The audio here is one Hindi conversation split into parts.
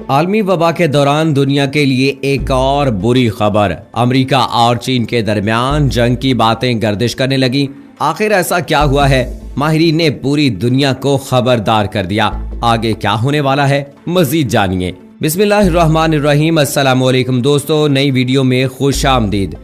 आलमी वबा के दौरान दुनिया के लिए एक और बुरी खबर। अमेरिका और चीन के दरमियान जंग की बातें गर्दिश करने लगी। आखिर ऐसा क्या हुआ है? माहिरीन ने पूरी दुनिया को खबरदार कर दिया। आगे क्या होने वाला है, मजीद जानिए। बिस्मिल्लाहिर्रहमानिर्रहीम। अस्सलाम वालेकुम दोस्तों, नई वीडियो में खुश आमदीद।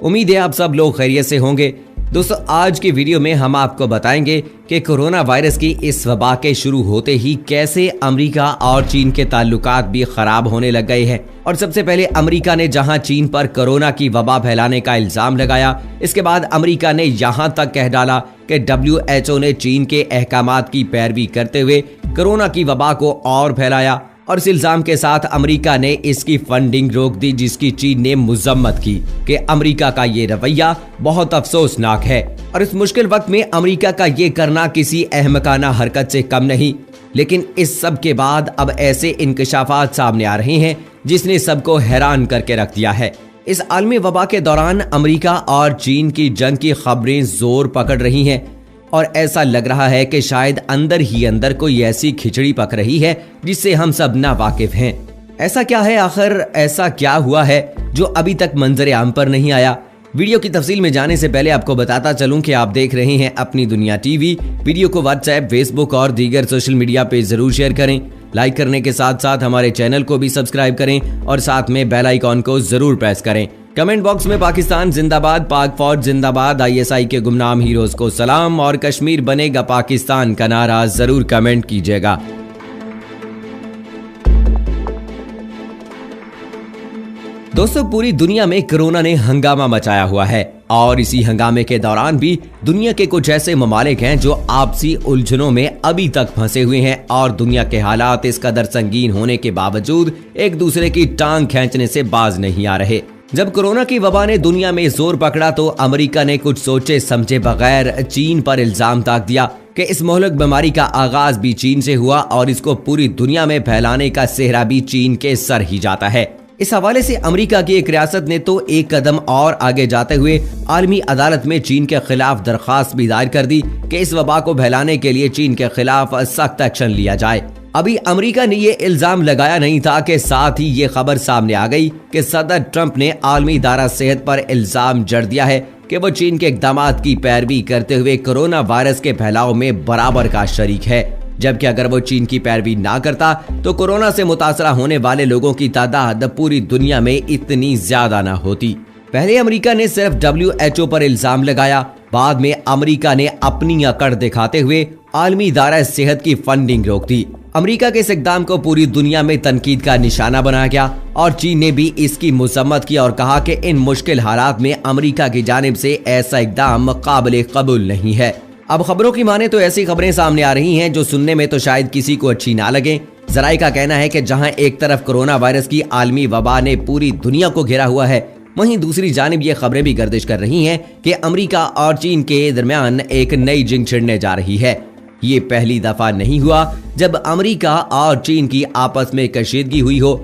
उम्मीद है आप सब लोग खैरियत से होंगे। दोस्तों, आज की वीडियो में हम आपको बताएंगे कि कोरोना वायरस की इस वबा के शुरू होते ही कैसे अमेरिका और चीन के ताल्लुकात भी खराब होने लग गए हैं। और सबसे पहले अमेरिका ने जहां चीन पर कोरोना की वबा फैलाने का इल्जाम लगाया, इसके बाद अमेरिका ने यहां तक कह डाला कि WHO ने चीन के अहकामात की पैरवी करते हुए कोरोना की वबा को और फैलाया। और इस इल्जाम के साथ अमेरिका ने इसकी फंडिंग रोक दी, जिसकी चीन ने मजम्मत की कि अमेरिका का ये रवैया बहुत अफसोसनाक है। और इस मुश्किल वक्त में अमेरिका का ये करना किसी अहमकाना हरकत से कम नहीं। लेकिन इस सब के बाद अब ऐसे इंकशाफात सामने आ रहे हैं जिसने सबको हैरान करके रख दिया है। इस आलमी वबा के दौरान अमेरिका और चीन की जंग की खबरें जोर पकड़ रही हैं और ऐसा लग रहा है कि शायद अंदर ही अंदर कोई ऐसी खिचड़ी पक रही है जिससे हम सब ना वाकिफ हैं। ऐसा क्या है, आखिर ऐसा क्या हुआ है जो अभी तक मंजर आम पर नहीं आया? वीडियो की तफसील में जाने से पहले आपको बताता चलूं कि आप देख रहे हैं अपनी दुनिया टीवी। वीडियो को व्हाट्सएप, फेसबुक और दीगर सोशल मीडिया पे जरूर शेयर करें। लाइक करने के साथ साथ हमारे चैनल को भी सब्सक्राइब करें और साथ में बेल आइकॉन को जरूर प्रेस करें। कमेंट बॉक्स में पाकिस्तान जिंदाबाद, पाक फौज जिंदाबाद, ISI के गुमनाम हीरोज को सलाम और कश्मीर बनेगा पाकिस्तान का नारा जरूर कमेंट कीजिएगा। दोस्तों, पूरी दुनिया में कोरोना ने हंगामा मचाया हुआ है और इसी हंगामे के दौरान भी दुनिया के कुछ ऐसे ममालिक हैं जो आपसी उलझनों में अभी तक फंसे हुए हैं और दुनिया के हालात इस कदर संगीन होने के बावजूद एक दूसरे की टांग खींचने से बाज नहीं आ रहे। जब कोरोना की वबा ने दुनिया में जोर पकड़ा तो अमेरिका ने कुछ सोचे समझे बगैर चीन पर इल्जाम ताक दिया कि इस मोहलक बीमारी का आगाज भी चीन से हुआ और इसको पूरी दुनिया में फैलाने का सेहरा भी चीन के सर ही जाता है। इस हवाले से अमेरिका की एक रियासत ने तो एक कदम और आगे जाते हुए आलमी अदालत में चीन के खिलाफ दरखास्त भी दायर कर दी कि इस वबा को फैलाने के लिए चीन के खिलाफ सख्त एक्शन लिया जाए। अभी अमेरिका ने ये इल्जाम लगाया नहीं था कि साथ ही ये खबर सामने आ गई कि सदर ट्रंप ने आलमी इदारा सेहत पर इल्जाम जड़ दिया है कि वो चीन के इक़दामात की पैरवी करते हुए कोरोना वायरस के फैलाव में बराबर का शरीक है। जबकि अगर वो चीन की पैरवी ना करता तो कोरोना से मुतासरा होने वाले लोगों की तादाद पूरी दुनिया में इतनी ज्यादा ना होती। पहले अमेरिका ने सिर्फ WHO पर इल्जाम लगाया, बाद में अमेरिका ने अपनी अकड़ दिखाते हुए आलमी इदारा सेहत की फंडिंग रोक दी। अमेरिका के इस इक़दाम को पूरी दुनिया में तनकीद का निशाना बनाया गया और चीन ने भी इसकी मजम्मत की और कहा कि इन मुश्किल हालात में अमेरिका की जानिब से ऐसा इक़दाम काबिल कबूल नहीं है। अब खबरों की माने तो ऐसी खबरें सामने आ रही हैं जो सुनने में तो शायद किसी को अच्छी ना लगे। जराए का कहना है कि जहां एक तरफ कोरोना वायरस की आलमी वबा ने पूरी दुनिया को घेरा हुआ है, वहीं दूसरी जानिब ये खबरें भी गर्दिश कर रही हैं कि अमेरिका और चीन के दरमियान एक नई जंग छिड़ने जा रही है। ये पहली दफा नहीं हुआ जब अमेरिका और चीन की आपस में कशीदगी हुई हो।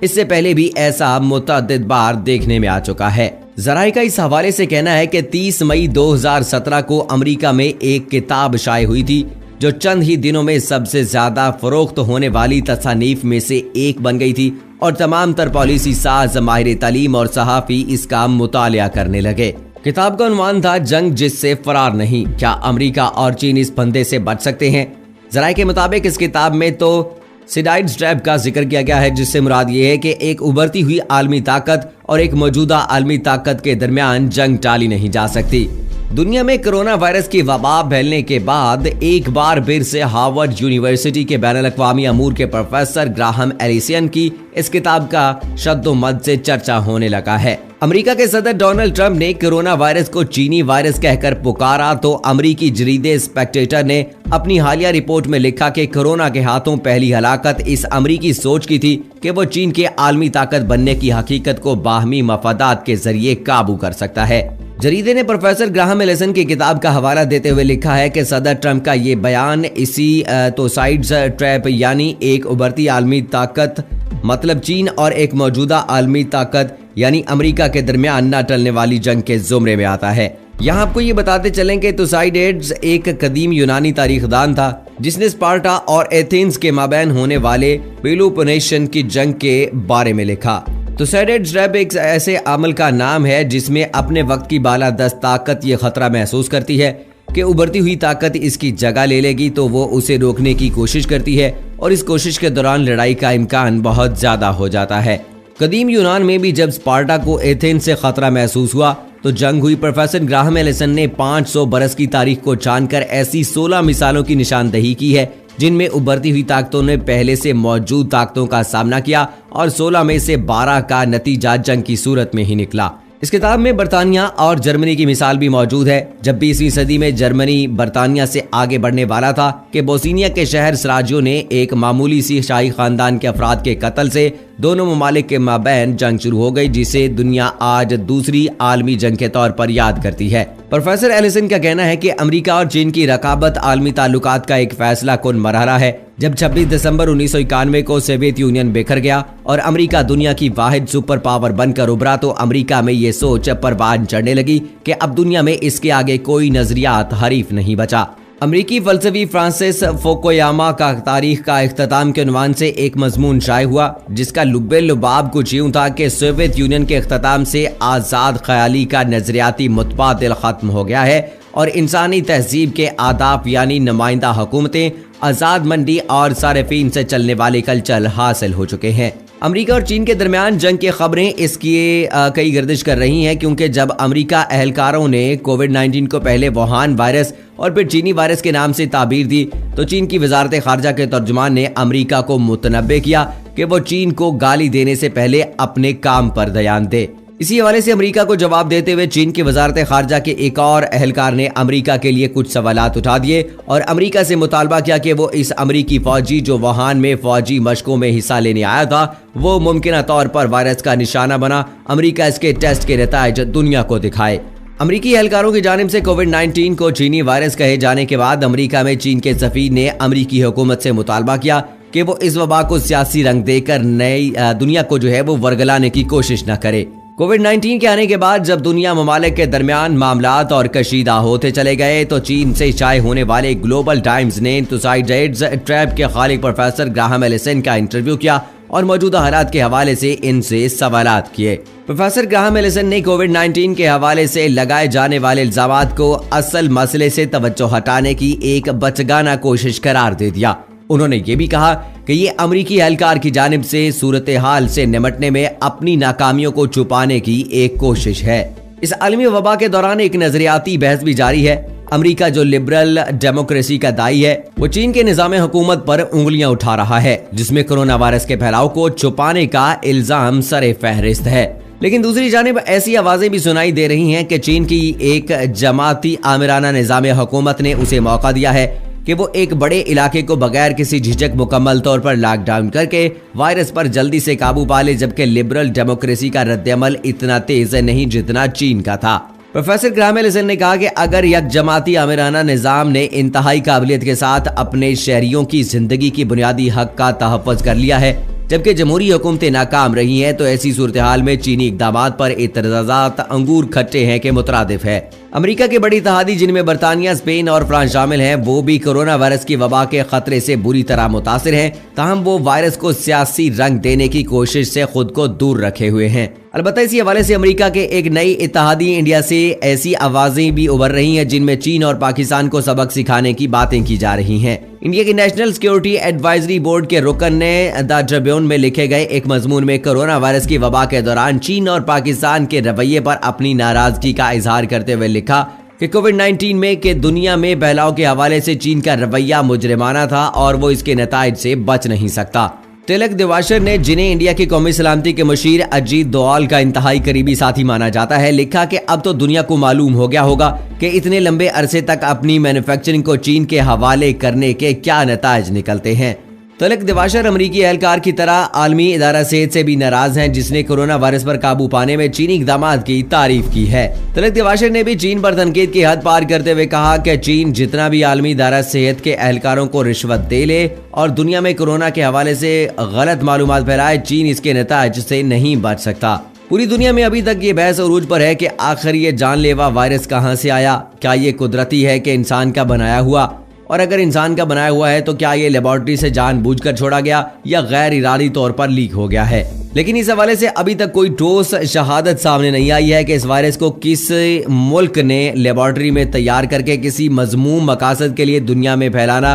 इससे पहले भी ऐसा मुतअद्दिद बार देखने में आ चुका है। जराए का इस हवाले से कहना है कि 30 मई 2017 को अमेरिका में एक किताब शाये हुई थी जो चंद ही दिनों में सबसे ज्यादा फरोख्त होने वाली तसानीफ में से एक बन गई थी और तमाम तर पॉलिसी साज, माहिर तालीम और सहाफ़ी इसका मुतालिया करने लगे। किताब का उन्वान था जंग जिससे फरार नहीं, क्या अमेरिका और चीन इस फंदे से बच सकते हैं? जराए के मुताबिक इस किताब में तो सिडाइड्स ट्रैप का जिक्र किया गया है, जिससे मुराद ये है कि एक उभरती हुई आलमी ताकत और एक मौजूदा आलमी ताकत के दरमियान जंग टाली नहीं जा सकती। दुनिया में कोरोना वायरस की वबा फैलने के बाद एक बार फिर से हार्वर्ड यूनिवर्सिटी के बैनुल अक़वामी अमूर के प्रोफेसर ग्राहम एलिसियन की इस किताब का शद्दोमद से चर्चा होने लगा है। अमेरिका के सदर डोनाल्ड ट्रंप ने कोरोना वायरस को चीनी वायरस कहकर पुकारा तो अमेरिकी जरीदे स्पेक्टेटर ने अपनी हालिया रिपोर्ट में लिखा कि कोरोना के हाथों पहली हलाकत इस अमेरिकी सोच की थी कि वो चीन के आलमी ताकत बनने की हकीकत को बाहमी मफादात के जरिए काबू कर सकता है। जरीदे ने प्रोफेसर ग्राहम एलिसन की किताब का हवाला देते हुए लिखा है कि सदर ट्रंप का ये बयान इसी तो साइड्स ट्रैप यानी एक उभरती आलमी ताकत मतलब चीन और एक मौजूदा आलमी ताकत यानी अमेरिका के दरमियान न टलने वाली जंग के जुमरे में आता है। यहाँ आपको ये बताते चलें कि तुसाइडेड्स एक कदीम यूनानी तारीखदान था जिसने स्पार्टा और एथेंस के माबैन होने वाले पेलोपोनेशियन की जंग के बारे में लिखा। तुसाइडेड्स रैब एक ऐसे अमल का नाम है जिसमें अपने वक्त की बालादस्त ताकत ये खतरा महसूस करती है कि उभरती हुई ताकत इसकी जगह ले लेगी, तो वो उसे रोकने की कोशिश करती है और इस कोशिश के दौरान लड़ाई का इम्कान बहुत ज्यादा हो जाता है। कदीम यूनान में भी जब स्पार्टा को एथेंस से खतरा महसूस हुआ तो जंग हुई। प्रोफेसर ग्राहम एलिसन ने 500 बरस की तारीख को जानकर ऐसी 16 मिसालों की निशानदही की है जिनमें उभरती हुई ताकतों ने पहले से मौजूद ताकतों का सामना किया और 16 में से 12 का नतीजा जंग की सूरत में ही निकला। इस किताब में बर्तानिया और जर्मनी की मिसाल भी मौजूद है। जब 20वीं सदी में जर्मनी बर्तानिया से आगे बढ़ने वाला था कि बोस्निया के शहर सराजियो ने एक मामूली सी शाही खानदान के अफराद के कत्ल से दोनों ममालिक के माबैन जंग शुरू हो गई, जिसे दुनिया आज दूसरी आलमी जंग के तौर पर याद करती है। प्रोफेसर एलिसन का कहना है कि अमेरिका और चीन की रकाबत आलमी ताल्लुकात का एक फैसला कुन मरहला है। जब 26 दिसंबर 1991 को सोवियत यूनियन बिखर गया और अमेरिका दुनिया की वाहिद सुपर पावर बनकर उभरा तो अमेरिका में ये सोच परवान चढ़ने लगी कि अब दुनिया में इसके आगे कोई नजरियात हरीफ नहीं बचा। अमेरिकी फलसफी फ्रांसिस फुकुयामा का तारीख का इख्तिताम के उन्वान से एक मजमून शाये हुआ जिसका लुब्बे लुबाब कुछ यूं था कि सोवियत यूनियन के इख्तिताम से आज़ाद ख्याली का नजरियाती मुतबादिल खत्म हो गया है और इंसानी तहजीब के आदाब यानी नुमाइंदा हुकूमतें, आज़ाद मंडी और सारिफीन से चलने वाले कल्चर हासिल हो चुके हैं। अमेरिका और चीन के दरमियान जंग की खबरें इसकी कई गर्दिश कर रही हैं क्योंकि जब अमेरिका अहलकारों ने कोविड-19 को पहले वुहान वायरस और फिर चीनी वायरस के नाम से ताबीर दी तो चीन की वजारत खारजा के तर्जुमान ने अमेरिका को मुतनब्बे किया कि वो चीन को गाली देने से पहले अपने काम पर ध्यान दे। इसी हवाले से अमेरिका को जवाब देते हुए चीन की वजारत खारजा के एक और एहलकार ने अमेरिका के लिए कुछ सवालात उठा दिए और अमेरिका से मुतालबा किया कि वो इस अमेरिकी फौजी जो वुहान में फौजी मशकों में हिस्सा लेने आया था वो मुमकिन तौर पर वायरस का निशाना बना। अमेरिका इसके टेस्ट के नताइज दुनिया को दिखाए। अमेरिकी एहलकारों की जानिब से कोविड-19 को चीनी वायरस कहे जाने के बाद अमेरिका में चीन के सफीर ने अमेरिकी हुकूमत से मुतालबा किया कि वो इस वबा को सियासी रंग देकर नई दुनिया को जो है वो वर्गलाने की कोशिश न करे। कोविड-19 के आने के बाद जब दुनिया ममालिक के दरमियान मामलात और कशीदा होते चले गए तो चीन से शाये होने वाले ग्लोबल टाइम्स ने तुसाइडेड्स ट्रैप के खालिक प्रोफेसर ग्राहम एलिसन का इंटरव्यू किया और मौजूदा हालात के हवाले से इनसे सवालात किए। प्रोफेसर ग्राहम एलिसन ने कोविड-19 के हवाले से लगाए जाने वाले इल्जामात को असल मसले से तवज्जो हटाने की एक बचगाना कोशिश करार दे दिया। उन्होंने ये भी कहा कि ये अमेरिकी एहलकार की जानिब से सूरत हाल से निमटने में अपनी नाकामियों को छुपाने की एक कोशिश है। इस आलमी वबा के दौरान एक नजरियाती बहस भी जारी है। अमेरिका जो लिबरल डेमोक्रेसी का दाई है वो चीन के निजाम हुकूमत पर उंगलियां उठा रहा है जिसमें कोरोना वायरस के फैलाव को छुपाने का इल्जाम सरे फहरिस्त है। लेकिन दूसरी जानिब ऐसी आवाजें भी सुनाई दे रही हैं कि चीन की एक जमाती आमिराना निजाम हुकूमत ने उसे मौका दिया है कि वो एक बड़े इलाके को बगैर किसी झिझक मुकम्मल तौर पर लॉकडाउन करके वायरस पर जल्दी से काबू पा ले, जबकि लिबरल डेमोक्रेसी का रद्दअमल इतना तेज नहीं जितना चीन का था। प्रोफेसर ग्राहम एलिसन ने कहा कि अगर यक जमाती आमिराना निज़ाम ने इंतहाई काबिलियत के साथ अपने शहरियों की जिंदगी की बुनियादी हक का तहफ़्फ़ुज़ कर लिया है जबकि जमहूरी हुकूमतें नाकाम रही हैं तो ऐसी सूरत हाल में चीनी इक़दामात पर एतराज़ात अंगूर खट्टे हैं के मुतरादिफ है। अमेरिका के बड़ी इत्तेहादी जिनमें बरतानिया, स्पेन और फ्रांस शामिल हैं वो भी कोरोना वायरस की वबा के खतरे से बुरी तरह मुतासिर हैं, ताहम वो वायरस को सियासी रंग देने की कोशिश से खुद को दूर रखे हुए हैं। अलबत्ता इसी हवाले से अमेरिका के एक नई इत्तेहादी इंडिया से ऐसी आवाजें भी उभर रही हैं जिनमें चीन और पाकिस्तान को सबक सिखाने की बातें की जा रही हैं। इंडिया की नेशनल सिक्योरिटी एडवाइजरी बोर्ड के रुकन ने द ट्रिब्यून में लिखे गए एक मजमून में कोरोना वायरस की वबा के दौरान चीन और पाकिस्तान के रवैये पर अपनी नाराजगी का इजहार करते हुए लिखा कि कोविड-19 में के दुनिया में फैलाव के हवाले से चीन का रवैया मुजरिमाना था और वो इसके नताइज से बच नहीं सकता। तिलक दिवाकर ने, जिन्हें इंडिया की कौमी सलामती के मुशीर अजीत दोवाल का इंतहाई करीबी साथी माना जाता है, लिखा कि अब तो दुनिया को मालूम हो गया होगा कि इतने लंबे अरसे तक अपनी मैन्युफैक्चरिंग को चीन के हवाले करने के क्या नताइज निकलते हैं। तिलक दिवाकर अमरीकी एहलकार की तरह आलमी इदारा सेहत से भी नाराज हैं जिसने कोरोना वायरस पर काबू पाने में चीनी इक़दामात की तारीफ की है। तिलक दिवाकर ने भी चीन पर तनकीद की हद पार करते हुए कहा कि चीन जितना भी आलमी इदारा सेहत के एहलकारों को रिश्वत दे ले और दुनिया में कोरोना के हवाले से गलत मालूमात फैलाए, चीन इसके नताइज से नहीं बच सकता। पूरी दुनिया में अभी तक ये बहस अरूज पर है कि आखिर ये जानलेवा वायरस कहां से आया। क्या ये कुदरती है कि इंसान का बनाया हुआ, और अगर इंसान का बनाया हुआ है तो क्या ये लेबोरेटरी से जानबूझकर छोड़ा गया या गैर इरादी तौर पर लीक हो गया है। लेकिन इस हवाले से अभी तक कोई ठोस शहादत सामने नहीं आई है कि इस वायरस को किस मुल्क ने लेबोरेटरी में तैयार करके किसी मजमूम मकासद के लिए दुनिया में फैलाना।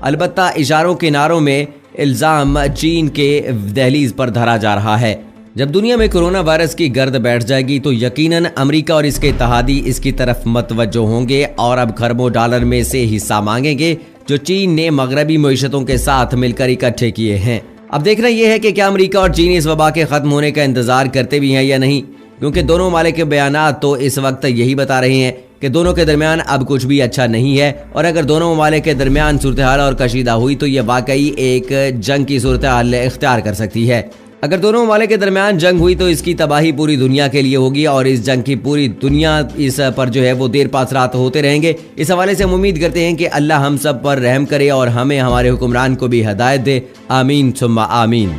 अलबत्ता इशारों किनारों में इल्जाम चीन के दहलीज पर धरा जा रहा है। जब दुनिया में कोरोना वायरस की गर्द बैठ जाएगी तो यकीनन अमेरिका और इसके इत्तेहादी इसकी तरफ मतवज्जो होंगे और अब खरबों डॉलर में से हिस्सा मांगेंगे जो चीन ने मगरबी मईशतों के साथ मिलकर इकट्ठे किए हैं। अब देखना यह है कि क्या अमेरिका और चीन इस वबा के खत्म होने का इंतजार करते भी हैं या नहीं, क्योंकि दोनों ममालिक के बयानात तो इस वक्त यही बता रहे हैं कि दोनों के दरमियान अब कुछ भी अच्छा नहीं है। और अगर दोनों ममालिक के दरमियान सूरत हाल और कशीदा हुई तो यह वाकई एक जंग की सूरत हाल इख्तियार कर सकती है। अगर दोनों ममालिक के दरमियान जंग हुई तो इसकी तबाही पूरी दुनिया के लिए होगी और इस जंग की पूरी दुनिया इस पर जो है वो देर पास रात होते रहेंगे। इस हवाले से हम उम्मीद करते हैं कि अल्लाह हम सब पर रहम करे और हमें हमारे हुक्मरान को भी हदायत दे। आमीन सुम्मा आमीन।